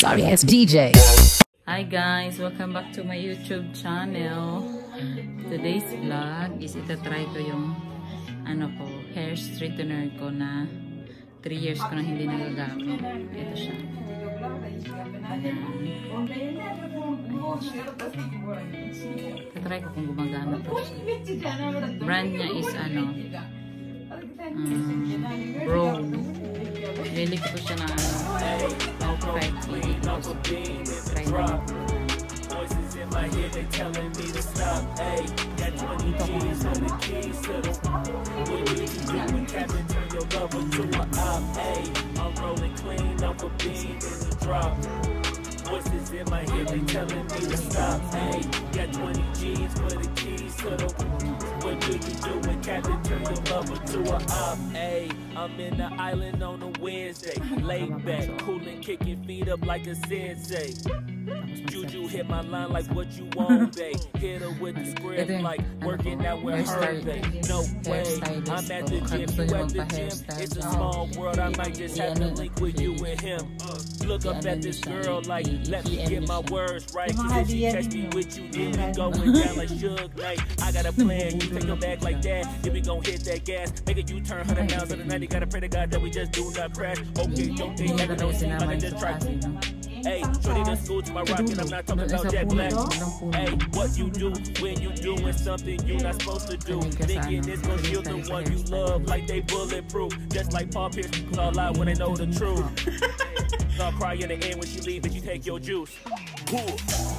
sorry ass DJ. Hi guys, welcome back to my YouTube channel. Today's vlog is itatry ko yung hair straightener ko na 3 years ko na hindi nagagamit. Ito siya. Itatry ko kung gumagana to siya. Brand niya is Brown. Lili ko siya na outright. Try na. Voices in my head, they telling me to stop. Hey, got 20 G's for the keys to the. What do you do when Captain turn your lover to a op? Hey, I'm rolling clean off a beam in the drop. Voices in my head, they telling me to stop. Hey, got 20 G's for the keys to the. What do you do when Captain turn your lover to a op? Hey, I'm in the island on a Wednesday, laid back, coolin', kicking feet up like a sensei. Juju hit my line like what you want, babe. Hit her with the script like working out with her, babe. No way, I'm at the gym, you at the gym. It's a small world, I might just have to link with you and him. Look up at this girl like, let me get my words right. Cause if she catch me with you, then we going down like Suge Knight. I got a plan, you take her back like that, then we gon' hit that gas. Make a U-turn, 100 miles of the night. You gotta pray to God that we just do not crash. Okay, don't they never know seem like I just try. Hey, shorty done school to my rocket, I'm not talking about Jack Black. Hey, what you do when you doing something you not supposed to do? Thinking it's gonna shield the one you love like they bulletproof. Just like Paul Pierce, all lie when they know the truth. I'll cry in the end when she leave and you take your juice.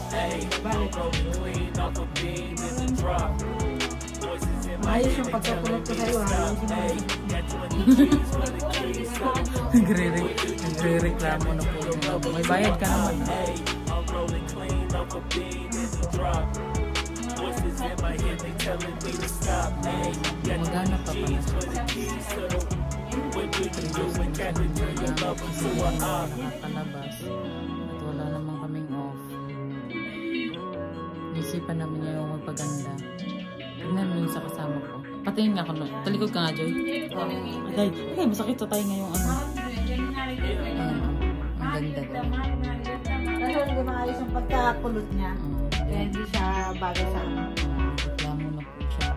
Hey, I'm rolling clean off a beam in the drop. Voices in my head, they telling me to stop. Hey, got 20 G's for the keys. Nagre-reklamo na po. May bayad ka naman. Hey, I'm rolling clean off a beam in the drop. Voices in my head, they telling me to stop. Hey, got 20 G's for the keys to the. What do you do when Captain turn your lover to a op? Nakakalabas. At wala naman kaming off. Isipan namin niya yung magpaganda. Tignan mo yung sa kasama ko. Patingin nga ako. Talikod ka nga, Joy. Ay, masakit sa tayo ngayong ang ganda ko. Kasi hindi maayos yung pagkakulot niya. Kaya hindi siya bagay sa ano. Reklamo na po siya.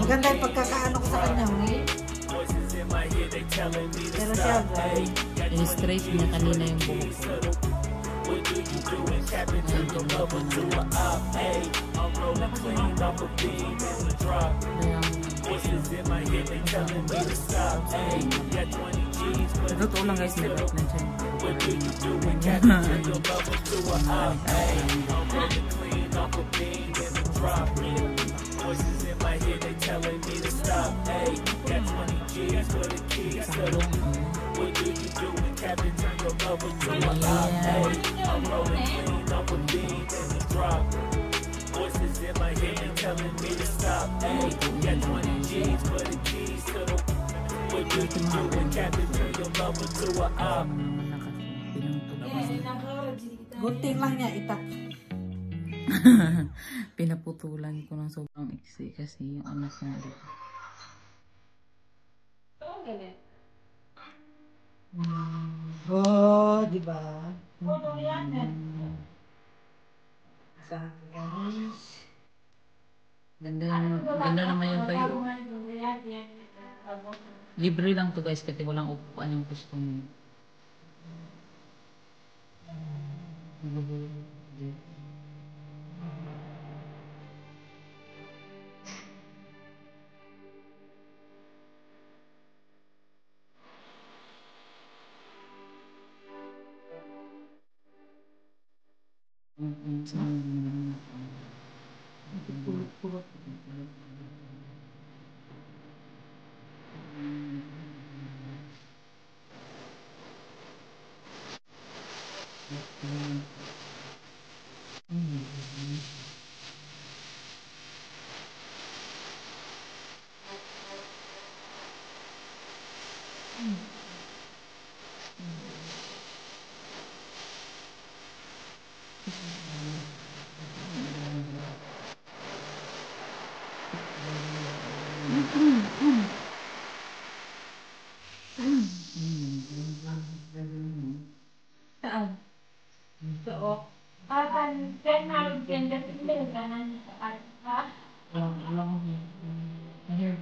Maganda yung pagkakaano ko sa kanya. Pero siya, in-straight niya kanina yung buhok ko. What do you do when Captain turn your lover to a op? Hey, I'm rolling clean off a beam in the drop. Voices in my head, they telling me to stop. Hey, got 20 G's for the totoo lang guys, may right na dyan. What do you do when Captain turn your lover to a op? Hey, I'm rolling clean off a beam in the drop. Voices in my head, they telling me to stop. Hey, got 20 G's for the keys to the. What do you do when Captain turn your lover to a op? Hey, I'm rolling clean off a beam in the drop. Voices in my head, they telling me to stop. Hey, got 20 G's for the keys to the. What do you do when Captain turn your lover to a op? gunting lang niya itak. Pinaputulan ko ng sobrang iksi kasi yung anak niya dito. Oh, di ba? Ganda naman yung tayo. Libre lang to guys kasi walang upuan yung gusto mo.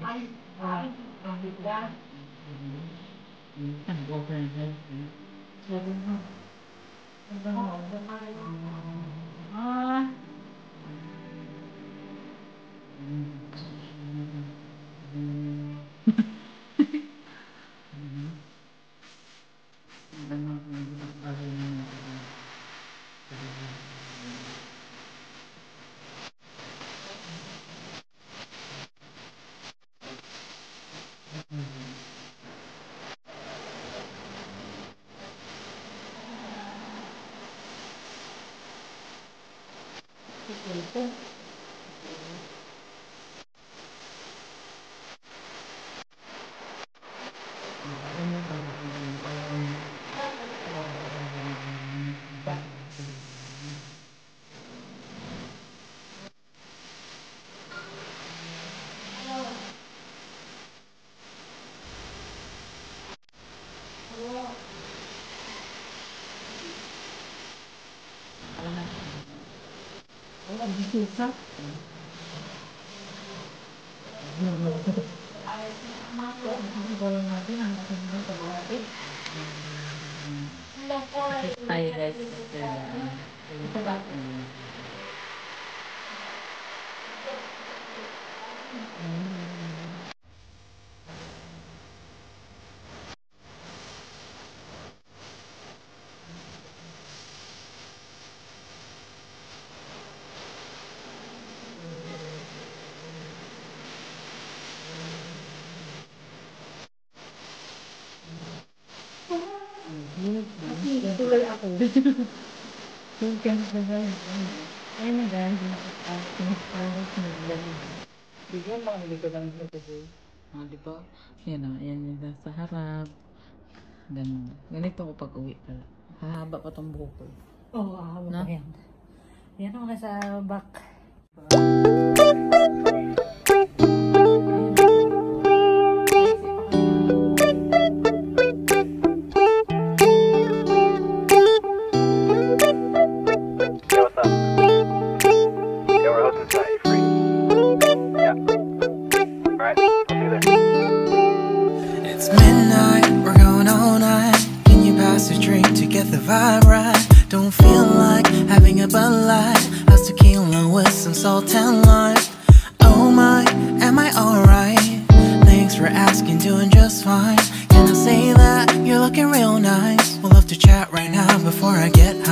Hi guys. Tuloy ako. Bigyan lang hindi ko lang ito. Di ba? Yan o, yan yung nasa harap. Ganun. Ganito ko pag uwi pala. Hahaba pa tong buhok ko. Oo, ahaba Na? pa yan. Yan ang nasa back. Yo, what's up? Yeah, we're hosting tonight. You free? Yeah. Alright, I'll see you there. It's midnight, we're going all night. Can you pass a drink to get the vibe right? Don't feel like having a Bud Light. How's tequila with some salt and lime? Oh my, am I alright? Thanks for asking, doing just fine. Can I say that you're looking real nice? We'll love to chat right now before I get high.